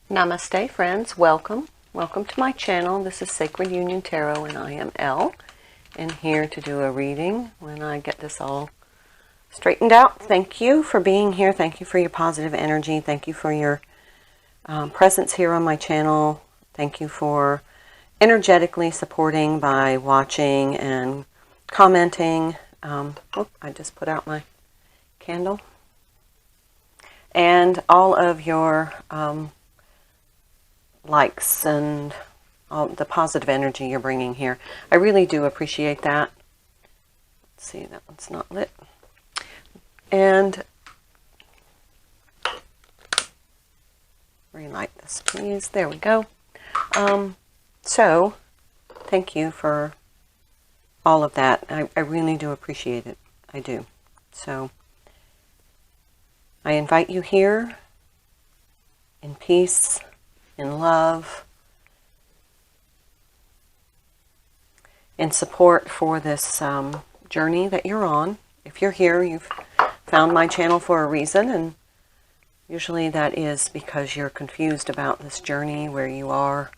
Namaste, friends. Welcome. Welcome to my channel. This is Sacred Union Tarot, and I am Elle, and here to do a reading when I get this all straightened out. Thank you for being here. Thank you for your positive energy. Thank you for your presence here on my channel. Thank you for energetically supporting by watching and commenting. I just put out my candle. And all of your likes and all the positive energy you're bringing here. I really do appreciate that. Let's see, that one's not lit. And relight this, please. There we go. So, thank you for all of that. I really do appreciate it. I do. So, I invite you here in peace, in love, in support for this journey that you're on. If you're here, you've found my channel for a reason, and usually that is because you're confused about this journey, where you are,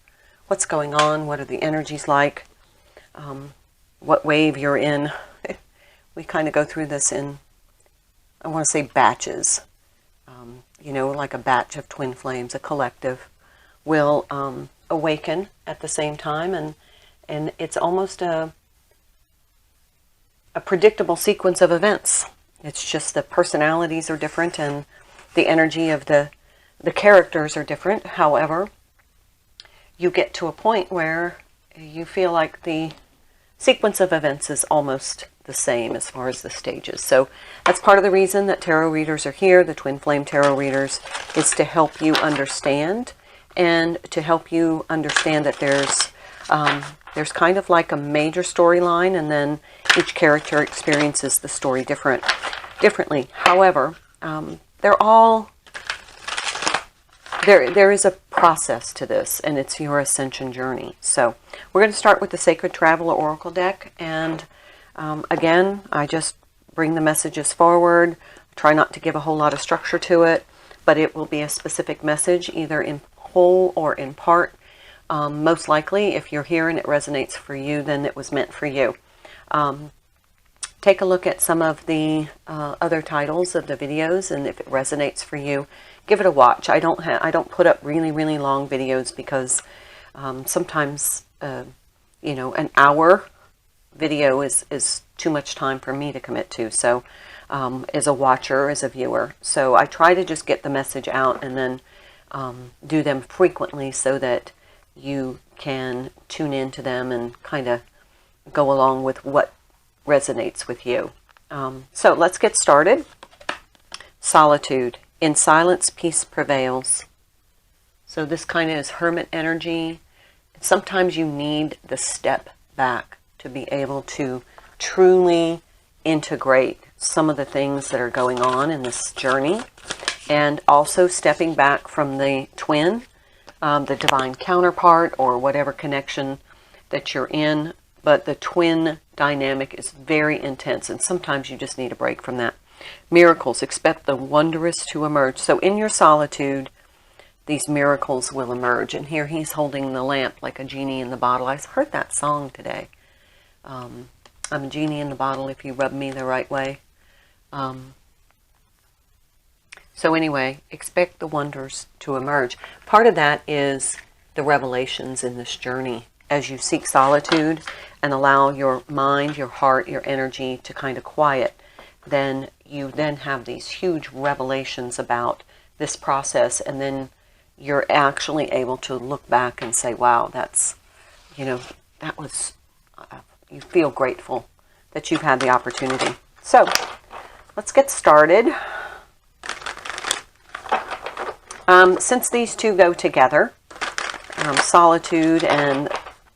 what's going on, what are the energies like, what wave you're in. We kind of go through this in, I want to say, batches. You know, like a batch of twin flames, a collective will awaken at the same time, and it's almost a predictable sequence of events. It's just the personalities are different and the energy of the characters are different. However, you get to a point where you feel like the sequence of events is almost the same as far as the stages. So that's part of the reason that tarot readers are here, the Twin Flame Tarot readers, is to help you understand, and to help you understand that there's kind of like a major storyline, and then each character experiences the story differently. However, there is a process to this, and it's your ascension journey. So we're going to start with the Sacred Traveler Oracle deck, and again, I just bring the messages forward. Try not to give a whole lot of structure to it, but it will be a specific message, either in whole or in part. Most likely, if you're here and it resonates for you, then it was meant for you. Take a look at some of the other titles of the videos, and if it resonates for you, give it a watch. I don't put up really long videos because sometimes you know, an hour video is too much time for me to commit to. So as a watcher, as a viewer, so I try to just get the message out and then do them frequently so that you can tune into them and kind of go along with what resonates with you. So let's get started. Solitude. In silence, peace prevails. So this kind of is hermit energy. Sometimes you need the step back to be able to truly integrate some of the things that are going on in this journey, and also stepping back from the twin, the divine counterpart, or whatever connection that you're in. But the twin dynamic is very intense, and sometimes you just need a break from that. Miracles. Expect the wondrous to emerge. So in your solitude, these miracles will emerge. And here he's holding the lamp like a genie in the bottle. I heard that song today. I'm a genie in the bottle if you rub me the right way. So anyway, expect the wonders to emerge. Part of that is the revelations in this journey. As you seek solitude and allow your mind, your heart, your energy to kind of quiet, then you then have these huge revelations about this process, and then you're actually able to look back and say, wow, that's, you know, that was, you feel grateful that you've had the opportunity. So let's get started. Since these two go together, solitude and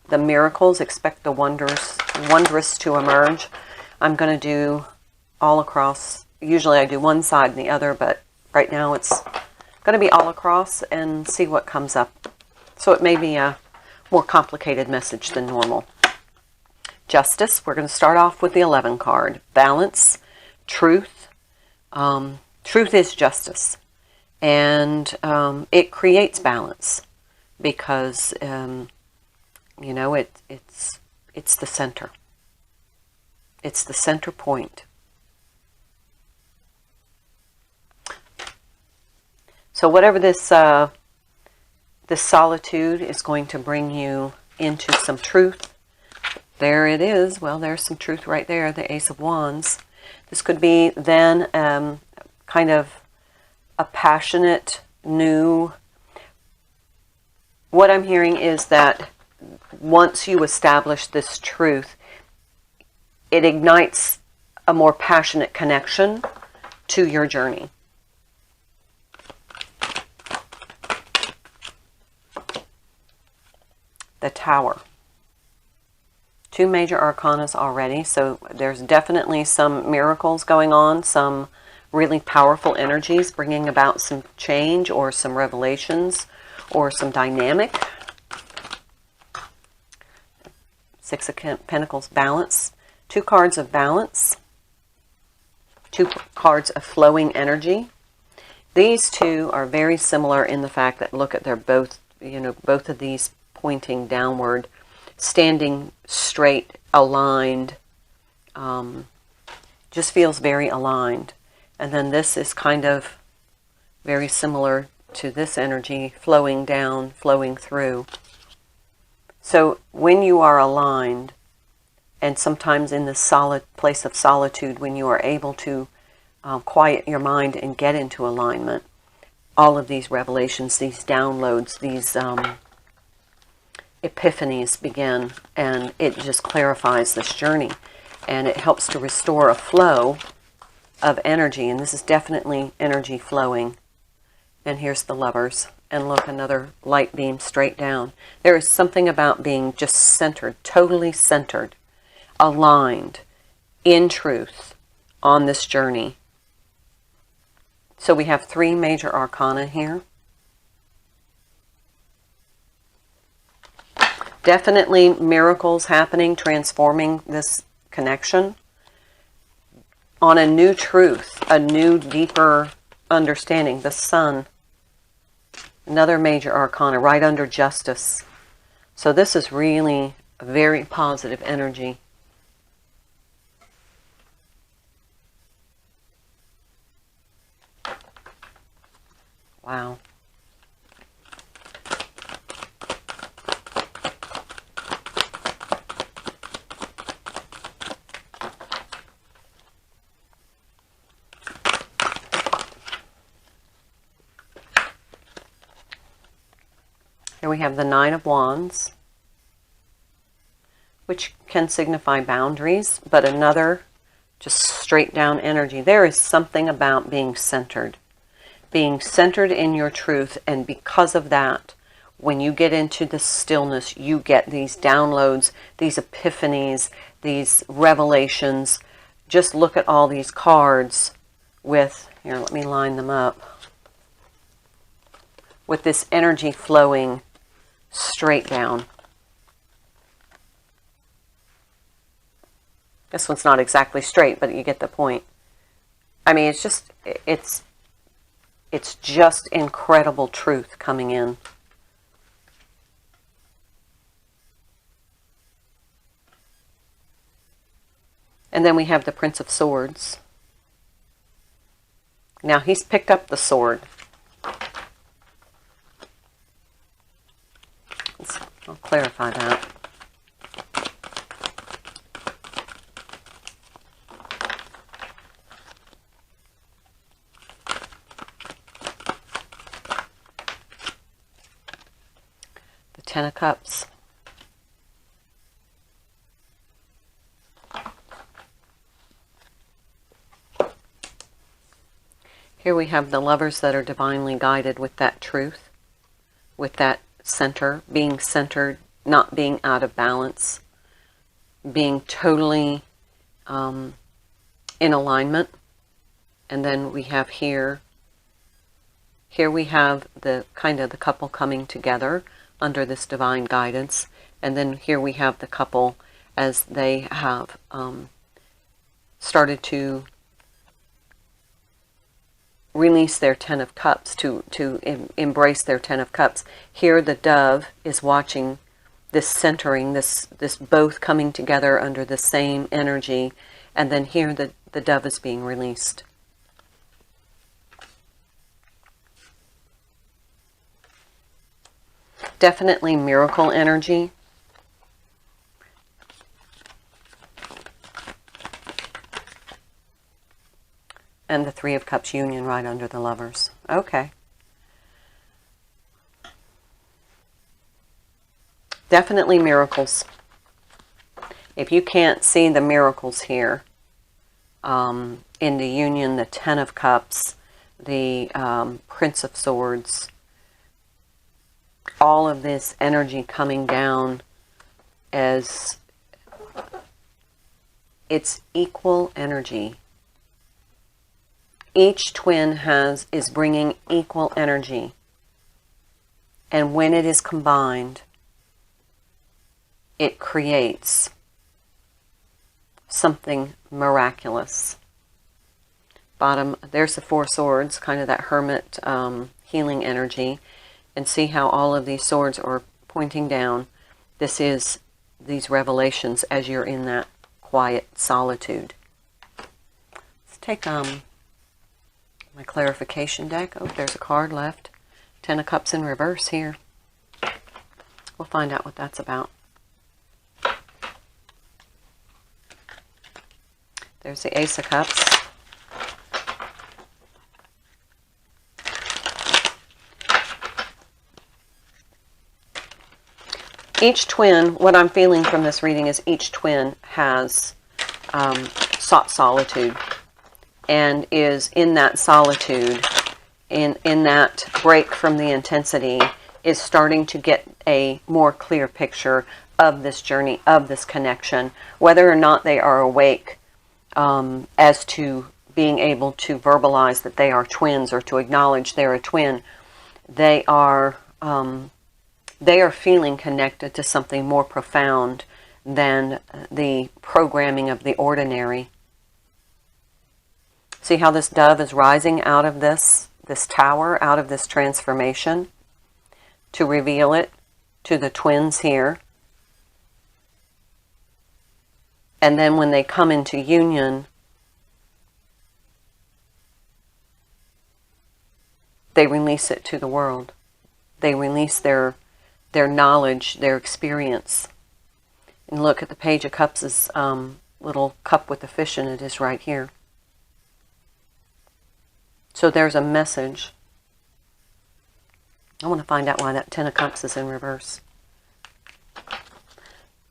the miracles, expect the wondrous to emerge. I'm going to do all across. Usually I do one side and the other, but right now it's going to be all across, and see what comes up. So it may be a more complicated message than normal. Justice. We're going to start off with the 11 card. Balance. Truth. Truth is justice. And it creates balance because, you know, it's the center. It's the center point. So whatever this solitude is going to bring you into some truth. There it is. Well, there's some truth right there, the Ace of Wands. This could be then kind of a passionate, new... What I'm hearing is that once you establish this truth, it ignites a more passionate connection to your journey. The Tower. 2 major arcanas already, so there's definitely some miracles going on, some really powerful energies bringing about some change or some revelations or some dynamic. 6 of Pentacles, balance. 2 cards of balance. 2 cards of flowing energy. These two are very similar in the fact that, look at, they're both, you know, both of these pointing downward, standing straight, aligned, just feels very aligned. And then this is kind of very similar to this energy, flowing down, flowing through. So when you are aligned, and sometimes in this solid place of solitude, when you are able to quiet your mind and get into alignment, all of these revelations, these downloads, these epiphanies begin, and it just clarifies this journey, and it helps to restore a flow of energy. And this is definitely energy flowing. And here's the Lovers, and look, another light beam straight down. There is something about being just centered, totally centered, aligned in truth on this journey. So we have 3 major arcana here. Definitely miracles happening, transforming this connection on a new truth, a new, deeper understanding. The Sun, another major arcana right under Justice. So this is really a very positive energy. Wow. Here we have the 9 of Wands, which can signify boundaries, but another just straight down energy. There is something about being centered in your truth, and because of that, when you get into the stillness, you get these downloads, these epiphanies, these revelations. Just look at all these cards with, here, let me line them up, with this energy flowing straight down. This one's not exactly straight, but you get the point. I mean, it's just, it's just incredible truth coming in. And then we have the Prince of Swords. Now he's picked up the sword. I'll clarify that. The 10 of Cups. Here we have the Lovers that are divinely guided with that truth, with that center, being centered, not being out of balance, being totally in alignment. And then we have here we have the kind of the couple coming together under this divine guidance. And then here we have the couple as they have started to release their Ten of Cups, to embrace their Ten of Cups. Here the dove is watching this centering, this both coming together under the same energy, and then here the dove is being released. Definitely miracle energy. And the Three of Cups union right under the Lovers. Okay. Definitely miracles. If you can't see the miracles here, in the union, the Ten of Cups, the Prince of Swords, all of this energy coming down as it's equal energy. Each twin is bringing equal energy. And when it is combined, it creates something miraculous. Bottom, there's the Four Swords, kind of that hermit healing energy. And see how all of these swords are pointing down. This is these revelations as you're in that quiet solitude. Let's take my clarification deck. Oh, there's a card left. Ten of Cups in reverse here. We'll find out what that's about. There's the Ace of Cups. Each twin, what I'm feeling from this reading is each twin has sought solitude and is in that solitude, in that break from the intensity, is starting to get a more clear picture of this journey, of this connection, whether or not they are awake as to being able to verbalize that they are twins or to acknowledge they're a twin. They are feeling connected to something more profound than the programming of the ordinary. See how this dove is rising out of this tower, out of this transformation, to reveal it to the twins here. And then when they come into union, they release it to the world. They release their knowledge, their experience. And look at the Page of Cups' little cup with the fish in it is right here. So there's a message. I want to find out why that Ten of Cups is in reverse.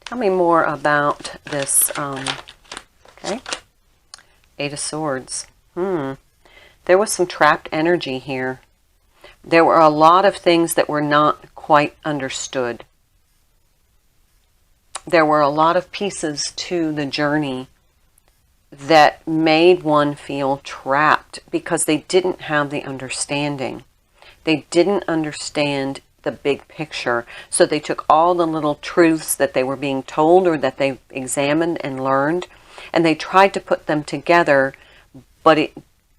Tell me more about this. Okay. Eight of Swords. There was some trapped energy here. There were a lot of things that were not quite understood. There were a lot of pieces to the journey that made one feel trapped because they didn't have the understanding. They didn't understand the big picture. So they took all the little truths that they were being told or that they examined and learned, and they tried to put them together, but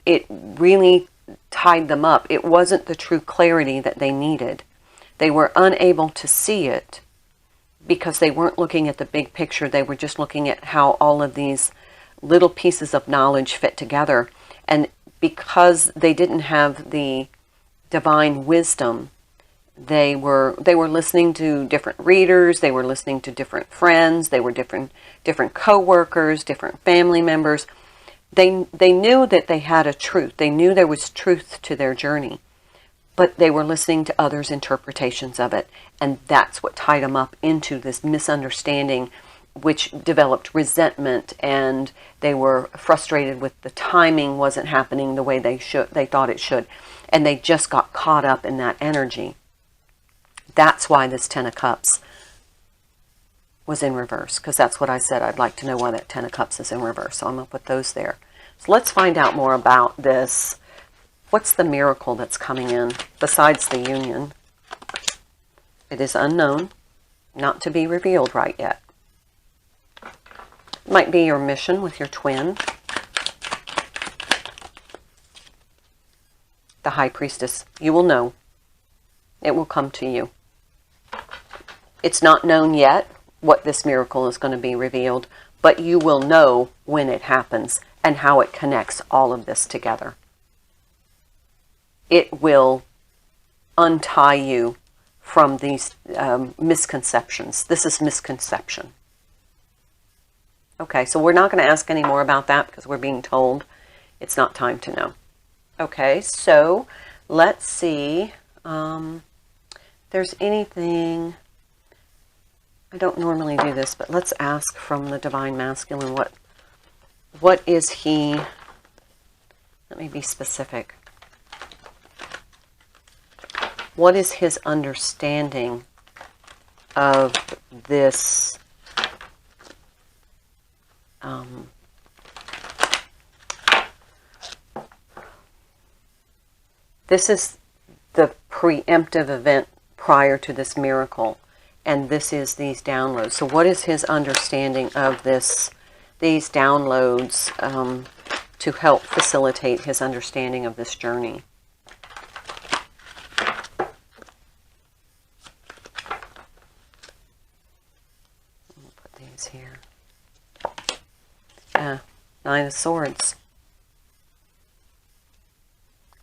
it really tied them up. It wasn't the true clarity that they needed. They were unable to see it because they weren't looking at the big picture. They were just looking at how all of these little pieces of knowledge fit together. And because they didn't have the divine wisdom, they were listening to different readers, they were listening to different friends, they were different co-workers, different family members. They knew that they had a truth. They knew there was truth to their journey, but they were listening to others' interpretations of it. And that's what tied them up into this misunderstanding, which developed resentment, and they were frustrated with the timing wasn't happening the way they thought it should. And they just got caught up in that energy. That's why this Ten of Cups was in reverse, because that's what I said. I'd like to know why that Ten of Cups is in reverse. So I'm going to put those there. So let's find out more about this. What's the miracle that's coming in besides the union? It is unknown, not to be revealed right yet. It might be your mission with your twin. the High Priestess. You will know. It will come to you. It's not known yet what this miracle is going to be revealed, but you will know when it happens and how it connects all of this together. It will untie you from these misconceptions. This is misconception. Okay, so we're not going to ask any more about that because we're being told it's not time to know. Okay, so let's see if there's anything. I don't normally do this, but let's ask from the Divine Masculine, what is he, let me be specific. What is his understanding of this this is the preemptive event prior to this miracle, and this is these downloads. So what is his understanding of these downloads to help facilitate his understanding of this journey? Put these here. Nine of Swords.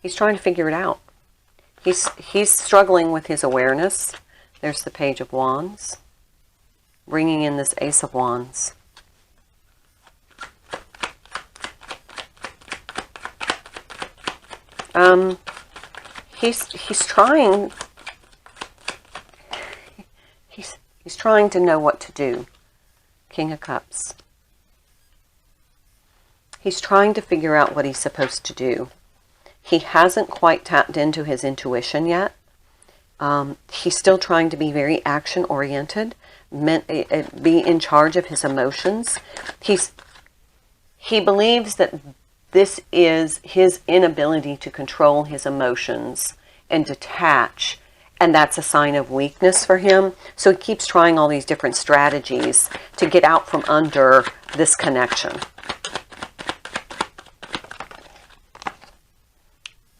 He's trying to figure it out. He's struggling with his awareness. There's the Page of Wands, bringing in this Ace of Wands. He's trying. He's trying to know what to do. King of Cups. He's trying to figure out what he's supposed to do. He hasn't quite tapped into his intuition yet. He's still trying to be very action-oriented, be in charge of his emotions. He believes that this is his inability to control his emotions and detach, and that's a sign of weakness for him. So he keeps trying all these different strategies to get out from under this connection.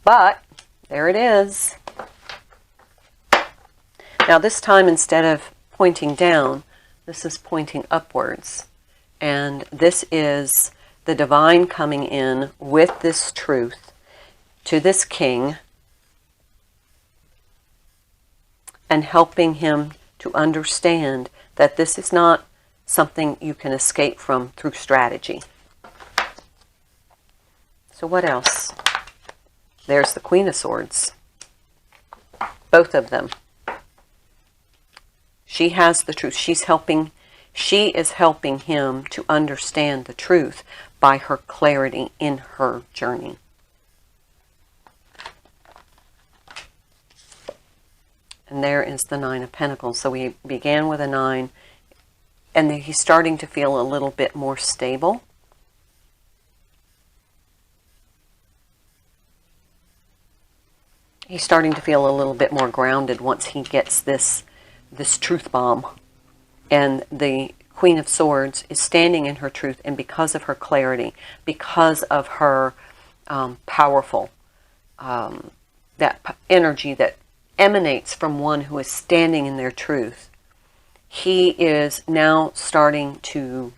But there it is. Now this time, instead of pointing down, this is pointing upwards. And this is the divine coming in with this truth to this king and helping him to understand that this is not something you can escape from through strategy. So what else? There's the Queen of Swords. Both of them. She has the truth. She is helping him to understand the truth by her clarity in her journey. And there is the Nine of Pentacles. So we began with a 9, and then he's starting to feel a little bit more stable. He's starting to feel a little bit more grounded once he gets this truth bomb. And the Queen of Swords is standing in her truth, and because of her clarity, because of her powerful, that energy that emanates from one who is standing in their truth, he is now starting to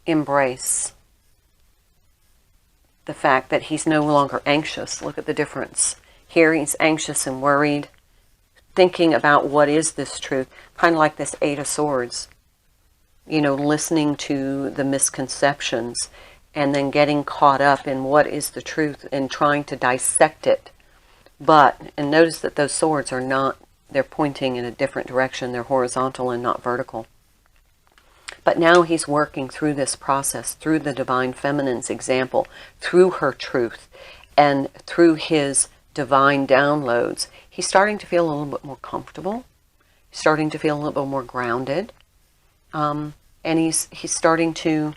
embrace the fact that he's no longer anxious. Look at the difference. Here he's anxious and worried, thinking about what is this truth, kind of like this Eight of Swords. You know, listening to the misconceptions and then getting caught up in what is the truth and trying to dissect it. And notice that those swords are not, they're pointing in a different direction. They're horizontal and not vertical. But now he's working through this process, through the Divine Feminine's example, through her truth, and through his divine downloads. He's starting to feel a little bit more comfortable. He's starting to feel a little bit more grounded. And he's starting to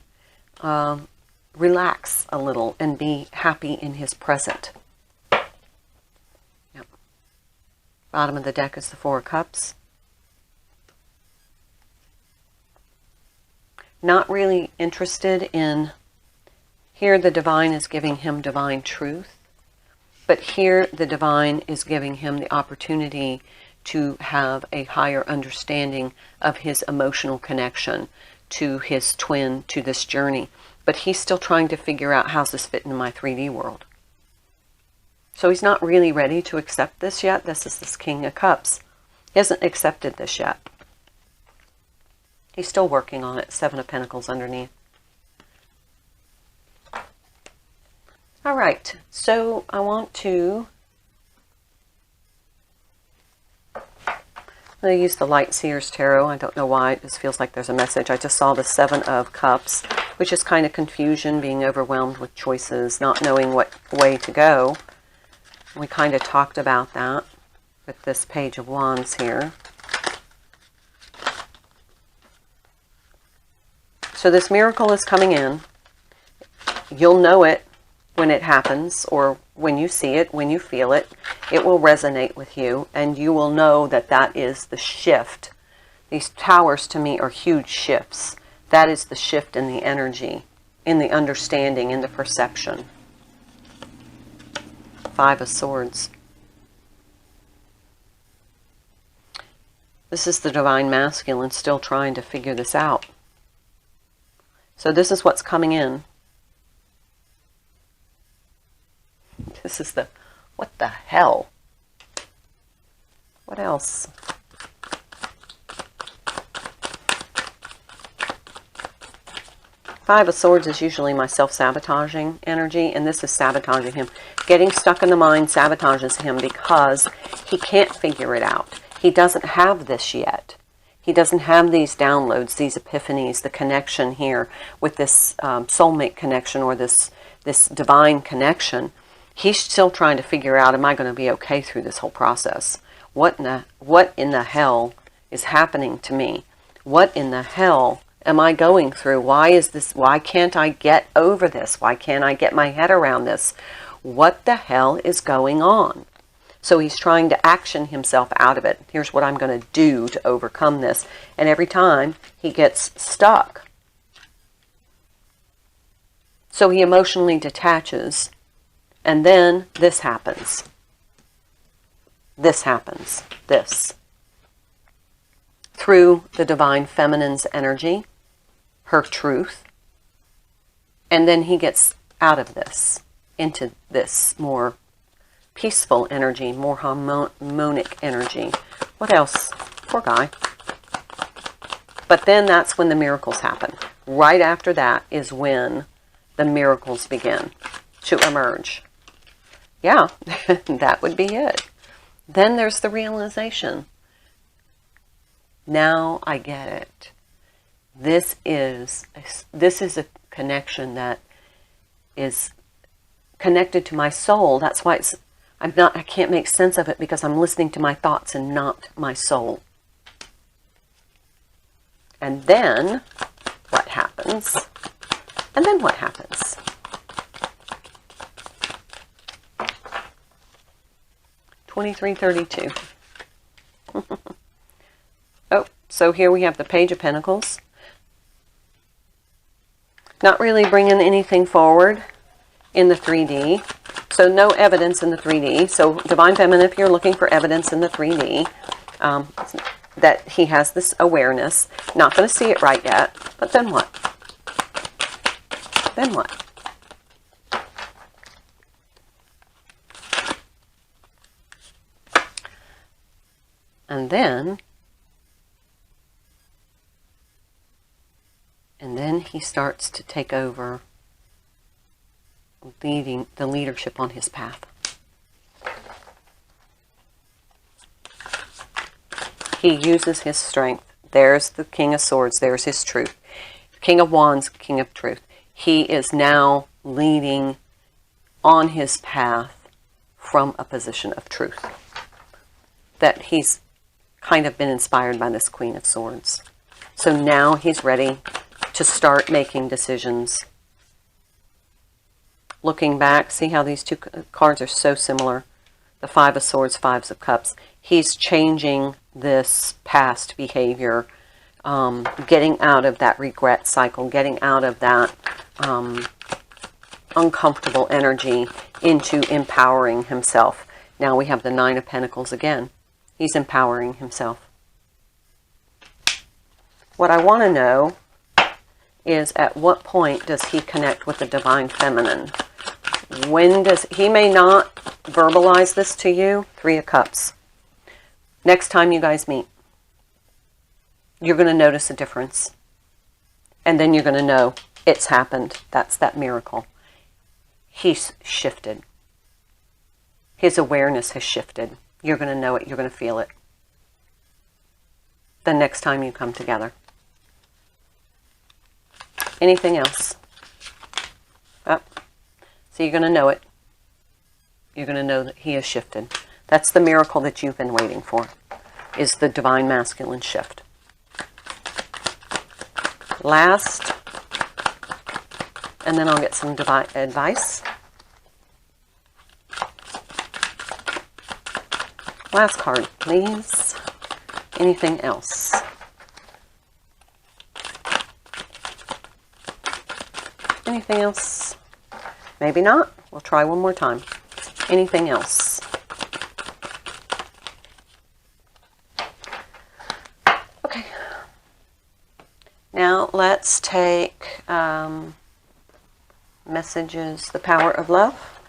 relax a little and be happy in his present. Yep. Bottom of the deck is the Four of Cups. Not really interested in Here the divine is giving him divine truth, but here the divine is giving him the opportunity to have a higher understanding of his emotional connection to his twin, to this journey. But he's still trying to figure out, how's this fit in my 3D world? So he's not really ready to accept this yet. This is this King of Cups. He hasn't accepted this yet. He's still working on it. 7 of Pentacles underneath. All right, so I want to... I'm going to use the Light Seers Tarot. I don't know why this feels like there's a message. I just saw the 7 of Cups, which is kind of confusion, being overwhelmed with choices, not knowing what way to go. We kind of talked about that with this Page of Wands here. So this miracle is coming in. You'll know it when it happens, or when you see it, when you feel it. It will resonate with you, and you will know that that is the shift. These towers to me are huge shifts. That is the shift in the energy, in the understanding, in the perception. 5 of Swords. This is the Divine Masculine still trying to figure this out. So this is what's coming in. This is the, what the hell? What else? Five of Swords is usually my self-sabotaging energy, and this is sabotaging him. Getting stuck in the mind sabotages him because he can't figure it out. He doesn't have this yet. He doesn't have these downloads, these epiphanies, the connection here with this soulmate connection, or this divine connection. He's still trying to figure out, am I going to be okay through this whole process? What in the hell is happening to me? What in the hell am I going through? Why is this? Why can't I get over this? Why can't I get my head around this? What the hell is going on? So he's trying to action himself out of it. Here's what I'm going to do to overcome this. And every time he gets stuck. So he emotionally detaches. And then this happens. This happens. This. Through the Divine Feminine's energy, her truth. And then he gets out of this, into this more peaceful energy, more harmonic energy. What else? Poor guy. But then that's when the miracles happen. Right after that is when the miracles begin to emerge. Yeah, that would be it. Then there's the realization. Now I get it. This is a connection that is connected to my soul. That's why I can't make sense of it, because I'm listening to my thoughts and not my soul. And then what happens? And then what happens? $23.32. Oh, so here we have the Page of Pentacles. Not really bringing anything forward in the 3D. So no evidence in the 3D. So Divine Feminine, if you're looking for evidence in the 3D, that he has this awareness. Not going to see it right yet. But then what? Then what? And then he starts to take over leading the leadership on his path. He uses his strength. There's the King of Swords. There's his truth. King of Wands, King of Truth. He is now leading on his path from a position of truth. That he's kind of been inspired by this Queen of Swords. So now he's ready to start making decisions. Looking back, see how these two cards are so similar. The Five of Swords, Fives of Cups. He's changing this past behavior, getting out of that regret cycle, getting out of that uncomfortable energy into empowering himself. Now we have the Nine of Pentacles again. He's empowering himself. What I want to know is, at what point does he connect with the Divine Feminine? When does he may not verbalize this to you? Three of Cups. Next time you guys meet, you're going to notice a difference. And then you're going to know it's happened. That's that miracle. He's shifted. His awareness has shifted. You're going to know it. You're going to feel it. The next time you come together. Anything else? Oh. So you're going to know it. You're going to know that he has shifted. That's the miracle that you've been waiting for, is the Divine Masculine shift. Last, and then I'll get some divine advice. Last card, please. Anything else? Anything else? Maybe not. We'll try one more time. Anything else? Okay. Now let's take messages, the power of love.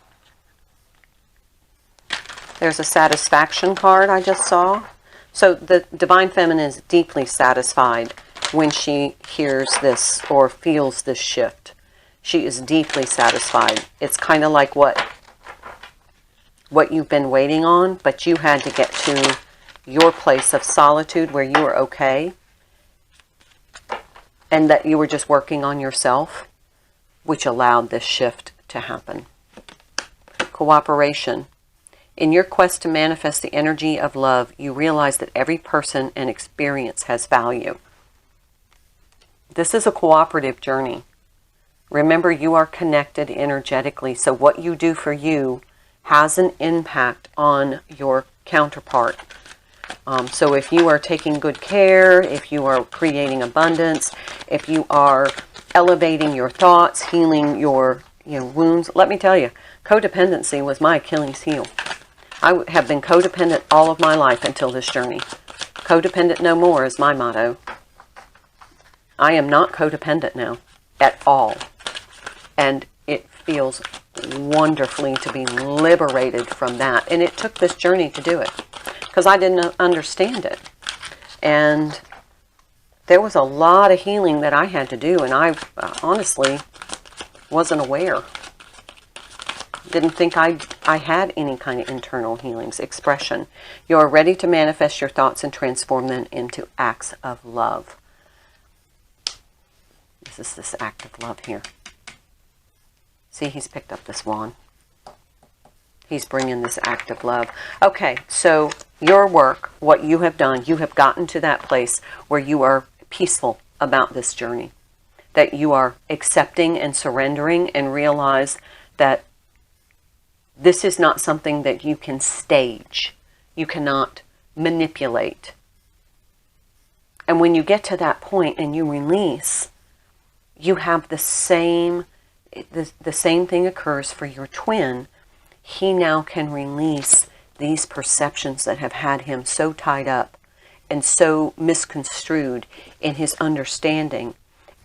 There's a satisfaction card I just saw. So the Divine Feminine is deeply satisfied when she hears this or feels this shift. She is deeply satisfied. It's kind of like what you've been waiting on, but you had to get to your place of solitude where you were okay, and that you were just working on yourself, which allowed this shift to happen. Cooperation. In your quest to manifest the energy of love, you realize that every person and experience has value. This is a cooperative journey. Remember, you are connected energetically, so what you do for you has an impact on your counterpart. So if you are taking good care, if you are creating abundance, if you are elevating your thoughts, healing your wounds, let me tell you, codependency was my Achilles heel. I have been codependent all of my life until this journey. Codependent no more is my motto. I am not codependent now at all. And it feels wonderfully to be liberated from that. And it took this journey to do it, because I didn't understand it. And there was a lot of healing that I had to do, and I honestly wasn't aware. Didn't think I had any kind of internal healings. Expression. You are ready to manifest your thoughts and transform them into acts of love. This is this act of love here. See, he's picked up this wand. He's bringing this act of love. Okay, so your work, what you have done, you have gotten to that place where you are peaceful about this journey. That you are accepting and surrendering and realize that this is not something that you can stage. You cannot manipulate. And when you get to that point and you release, you have the same thing occurs for your twin. He now can release these perceptions that have had him so tied up and so misconstrued in his understanding.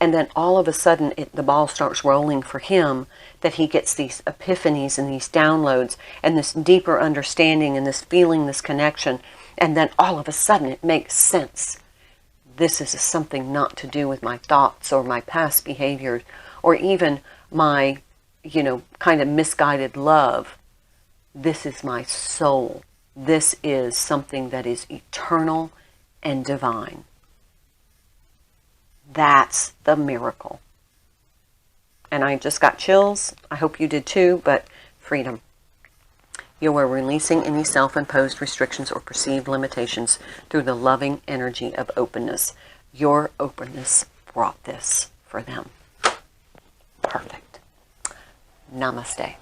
And then all of a sudden, the ball starts rolling for him, that he gets these epiphanies and these downloads and this deeper understanding and this feeling, this connection. And then all of a sudden, it makes sense. This is something not to do with my thoughts or my past behaviors or even my, kind of misguided love. This is my soul. This is something that is eternal and divine. That's the miracle. And I just got chills. I hope you did too, but freedom. You are releasing any self-imposed restrictions or perceived limitations through the loving energy of openness. Your openness brought this for them. Perfect. Namaste.